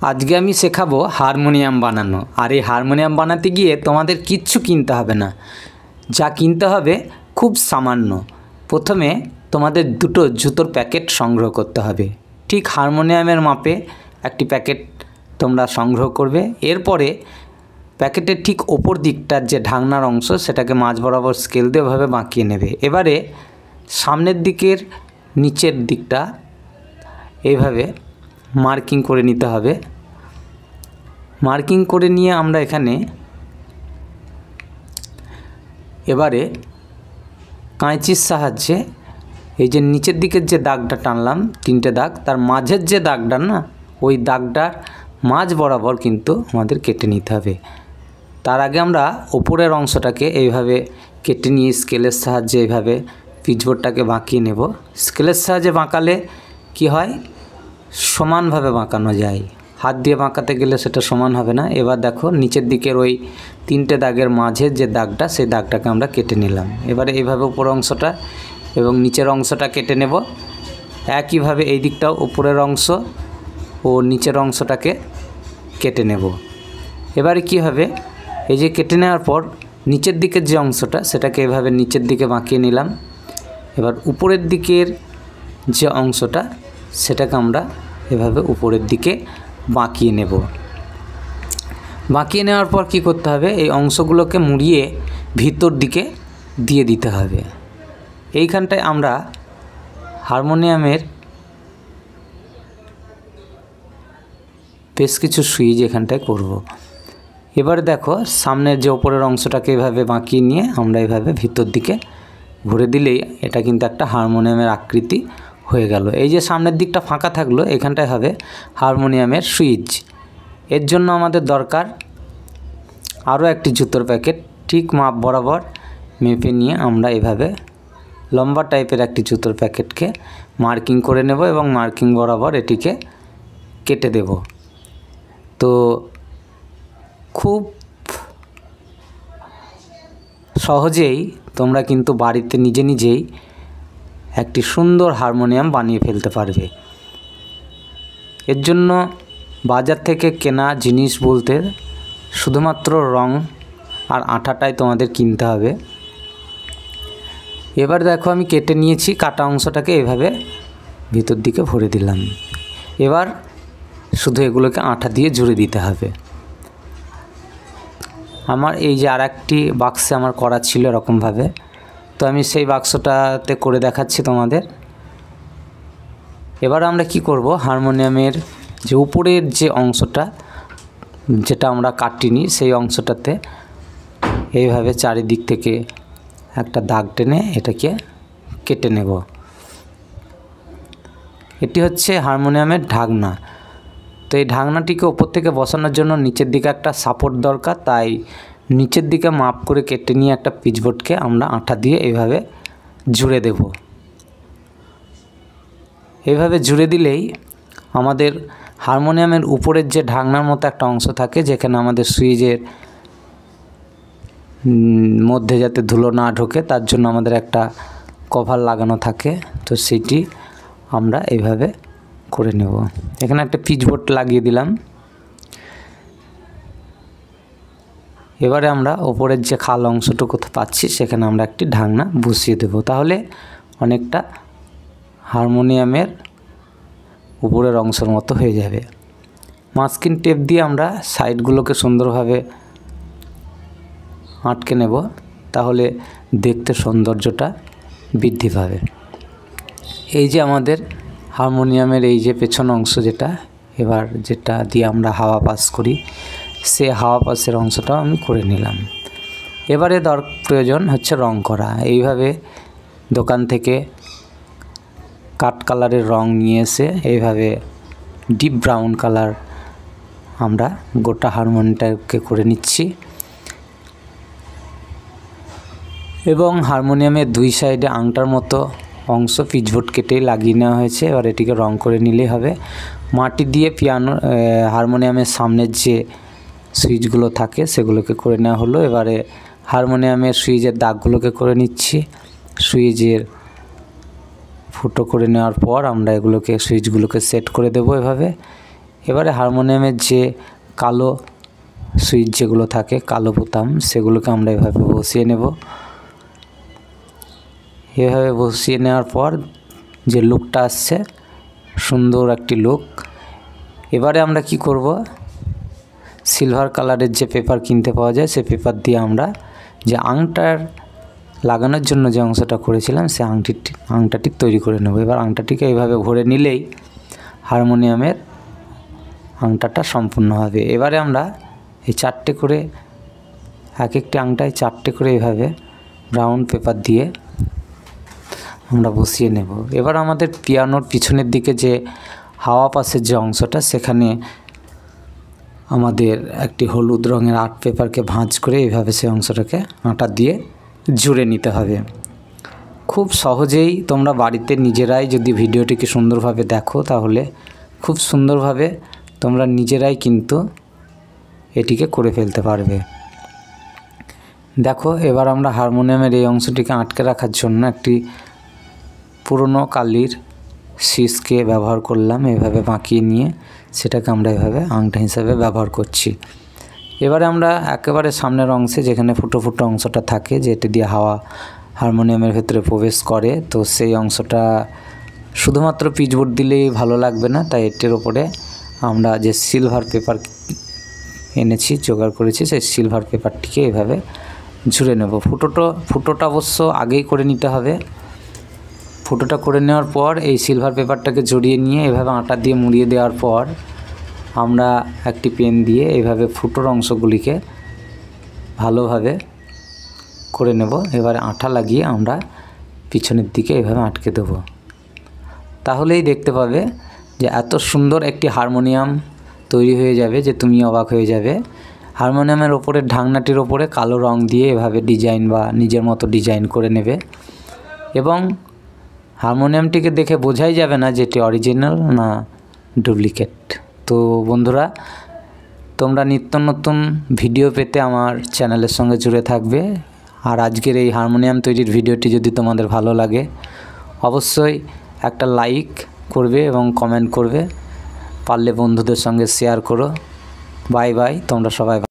আজকে আমি শেখাবো হারমোনিয়াম বানানো। আর এই হারমোনিয়াম বানাতে গিয়ে তোমাদের কিচ্ছু কিনতে হবে না, যা কিনতে হবে খুব সামান্য। প্রথমে তোমাদের দুটো জুতোর প্যাকেট সংগ্রহ করতে হবে, ঠিক হারমোনিয়ামের মাপে একটি প্যাকেট তোমরা সংগ্রহ করবে। এরপরে প্যাকেটের ঠিক ওপর দিকটার যে ঢাকনার অংশ সেটাকে মাঝ বরাবর স্কেল দিয়ে ওভাবে বাঁকিয়ে নেবে। এবারে সামনের দিকের নিচের দিকটা এইভাবে মার্কিং করে নিতে হবে। মার্কিং করে নিয়ে আমরা এখানে এবারে কাঁচির সাহায্যে এই যে নিচের দিকের যে দাগটা টানলাম, তিনটে দাগ, তার মাঝের যে দাগটা না, ওই দাগটার মাঝ বরাবর কিন্তু আমাদের কেটে নিতে হবে। তার আগে আমরা ওপরের অংশটাকে এইভাবে কেটে নিয়ে স্কেলের সাহায্যে এইভাবে পিচবোর্ডটাকে বাঁকিয়ে নেব। স্কেলের সাহায্যে বাঁকালে কি হয়, সমানভাবে বাঁকানো যায়। হাত দিয়ে বাঁকাতে গেলে সেটা সমান হবে না। এবার দেখো নিচের দিকের ওই তিনটে দাগের মাঝের যে দাগটা, সেই দাগটাকে আমরা কেটে নিলাম। এবারে এইভাবে উপর অংশটা এবং নিচের অংশটা কেটে নেব। একইভাবে এই দিকটাও উপরের অংশ ও নিচের অংশটাকে কেটে নেব। এবারে কি হবে, এই যে কেটে নেওয়ার পর নিচের দিকের যে অংশটা সেটাকে এভাবে নিচের দিকে বাঁকিয়ে নিলাম। এবার উপরের দিকের যে অংশটা সেটাকে আমরা এভাবে উপরের দিকে বাঁকিয়ে নেব। বাঁকিয়ে নেওয়ার পর কি করতে হবে, এই অংশগুলোকে মুড়িয়ে ভিতর দিকে দিয়ে দিতে হবে। এইখানটায় আমরা হারমোনিয়ামের বেশ কিছু সুইচ এখানটায় করব। এবারে দেখো সামনের যে ওপরের অংশটাকে এভাবে বাঁকিয়ে নিয়ে আমরা এভাবে ভিতর দিকে ঘুরে দিলেই এটা কিন্তু একটা হারমোনিয়ামের আকৃতি হয়ে গেল। এই যে সামনের দিকটা ফাঁকা থাকলো, এখানটায় হবে হারমোনিয়ামের সুইচ। এর জন্য আমাদের দরকার আরও একটি জুতোর প্যাকেট। ঠিক মাপ বরাবর মেপে নিয়ে আমরা এভাবে লম্বা টাইপের একটি জুতোর প্যাকেটকে মার্কিং করে নেব এবং মার্কিং বরাবর এটিকে কেটে দেব। তো খুব সহজেই তোমরা কিন্তু বাড়িতে নিজে নিজেই একটি সুন্দর হারমোনিয়াম বানিয়ে ফেলতে পারবে। এর জন্য বাজার থেকে কেনা জিনিস বলতে শুধুমাত্র রং আর আঠাটাই তোমাদের কিনতে হবে। এবার দেখো আমি কেটে নিয়েছি, কাটা অংশটাকে এভাবে ভিতর দিকে ভরে দিলাম। এবার শুধু এগুলোকে আঠা দিয়ে জুড়ে দিতে হবে। আমার এই যে আর একটি বাক্সে আমার করা ছিল এরকমভাবে, তো আমি সেই বাক্সটাতে করে দেখাচ্ছি তোমাদের। এবার আমরা কি করব, হারমোনিয়ামের যে উপরের যে অংশটা যেটা আমরা কাটিনি, সেই অংশটাতে এইভাবে চারিদিক থেকে একটা দাগ টেনে এটাকে কেটে নেব। এটি হচ্ছে হারমোনিয়ামের ঢাকনা। তো এই ঢাকনাটিকে ওপর থেকে বসানোর জন্য নিচের দিকে একটা সাপোর্ট দরকার, তাই নিচের দিকে মাপ করে কেটে নিয়ে একটা পিচবোর্ডকে আমরা আঠা দিয়ে এইভাবে জুড়ে দেব। এইভাবে জুড়ে দিলেই আমাদের হারমোনিয়ামের উপরের যে ঢাকনার মতো একটা অংশ থাকে, যেখানে আমাদের সুইচের মধ্যে যাতে ধুলো না ঢোকে তার জন্য আমাদের একটা কভার লাগানো থাকে, তো সেটি আমরা এইভাবে করে নেব। এখানে একটা পিচবোর্ড লাগিয়ে দিলাম। এবারে আমরা ওপরের যে খাল অংশটুকু পাচ্ছি সেখানে আমরা একটি ঢাকনা বসিয়ে দেব। তাহলে অনেকটা হারমোনিয়ামের উপরের অংশের মতো হয়ে যাবে। মাস্কিং টেপ দিয়ে আমরা সাইডগুলোকে সুন্দরভাবে আটকে নেব, তাহলে দেখতে সৌন্দর্যটা বৃদ্ধি পাবে। এই যে আমাদের হারমোনিয়ামের এই যে পেছন অংশ যেটা, এবার যেটা দিয়ে আমরা হাওয়া পাস করি, সে হাওয়া পাসের অংশটাও আমি করে নিলাম। এবারে প্রয়োজন হচ্ছে রং করা। এইভাবে দোকান থেকে কাঠ কালারের রং নিয়ে এসে এইভাবে ডিপ ব্রাউন কালার আমরা গোটা হারমোনিয়ামটাকে করে নিচ্ছি এবং হারমোনিয়ামের দুই সাইডে আংটার মতো অংশ পিচবোর্ড কেটে লাগিয়ে নেওয়া হয়েছে। এবার এটিকে রং করে নিলেই হবে। মাটি দিয়ে হারমোনিয়ামের সামনের যে সুইচগুলো থাকে সেগুলোকে করে নেওয়া হলো। এবারে হারমোনিয়ামের সুইচের দাগগুলোকে করে নিচ্ছি। সুইচের ফুটো করে নেওয়ার পর আমরা এগুলোকে সুইচগুলোকে সেট করে দেব এভাবে। এবারে হারমোনিয়ামের যে কালো সুইচ যেগুলো থাকে, কালো বোতাম, সেগুলোকে আমরা এভাবে বসিয়ে নেব। এভাবে বসিয়ে নেওয়ার পর যে লুকটা আসছে, সুন্দর একটি লুক। এবারে আমরা কি করব, সিলভার কালারের যে পেপার কিনতে পাওয়া যায়, সে পেপার দিয়ে আমরা যে আংটার লাগানোর জন্য যে অংশটা করেছিলাম, সে আংটাটি তৈরি করে নেব। এবার আংটাটিকে এইভাবে ভরে নিলেই হারমোনিয়ামের আংটাটা সম্পূর্ণ হবে। এবারে আমরা এই 4টে করে, এক একটি আংটায় 4টে করে এইভাবে ব্রাউন পেপার দিয়ে আমরা বসিয়ে নেব। এবার আমাদের পিয়ানোর পিছনের দিকে যে হাওয়া পাশের যে অংশটা, সেখানে আমাদের একটি হলুদ রঙের আর্ট পেপারকে ভাঁজ করে এইভাবে সেই অংশটাকে আটা দিয়ে জুড়ে নিতে হবে। খুব সহজেই তোমরা বাড়িতে নিজেরাই যদি ভিডিওটিকে সুন্দরভাবে দেখো, তাহলে খুব সুন্দরভাবে তোমরা নিজেরাই কিন্তু এটিকে করে ফেলতে পারবে। দেখো, এবার আমরা হারমোনিয়ামের এই অংশটিকে আটকে রাখার জন্য একটি পুরনো কালির শীষকে ব্যবহার করলাম। এভাবে বাঁকিয়ে নিয়ে সেটাকে আমরা এভাবে আংটা হিসাবে ব্যবহার করছি। এবারে আমরা একেবারে সামনের অংশে, যেখানে ফুটো ফুটো অংশটা থাকে, যেটি দিয়ে হাওয়া হারমোনিয়ামের ভেতরে প্রবেশ করে, তো সেই অংশটা শুধুমাত্র পিচবোর্ড দিলেই ভালো লাগবে না, তাই এটির ওপরে আমরা যে সিলভার পেপার এনেছি, জোগাড় করেছি, সেই সিলভার পেপারটিকে এভাবে জুড়ে নেব। ফুটোটা অবশ্য আগেই করে নিতে হবে। ফুটোটা করে নেওয়ার পর এই সিলভার পেপারটাকে জড়িয়ে নিয়ে এভাবে আটা দিয়ে মুড়িয়ে দেওয়ার পর আমরা একটি পেন দিয়ে এইভাবে ফুটোর অংশগুলিকে ভালোভাবে করে নেব। এবারে আঠা লাগিয়ে আমরা পিছনের দিকে এভাবে আটকে দেব। তাহলেই দেখতে পাবে যে এত সুন্দর একটি হারমোনিয়াম তৈরি হয়ে যাবে যে তুমি অবাক হয়ে যাবে। হারমোনিয়ামের ওপরের ঢাকনাটির ওপরে কালো রং দিয়ে এভাবে ডিজাইন বা নিজের মতো ডিজাইন করে নেবে, এবং হারমোনিয়ামটিকে দেখে বোঝাই যাবে না যে এটি অরিজিনাল না ডুপ্লিকেট। তো বন্ধুরা, তোমরা নিত্য নতুন ভিডিও পেতে আমার চ্যানেলের সঙ্গে জুড়ে থাকবে। আর আজকের এই হারমোনিয়াম তৈরির ভিডিওটি যদি তোমাদের ভালো লাগে, অবশ্যই একটা লাইক করবে এবং কমেন্ট করবে। পারলে বন্ধুদের সঙ্গে শেয়ার করো। বাই বাই, তোমরা সবাই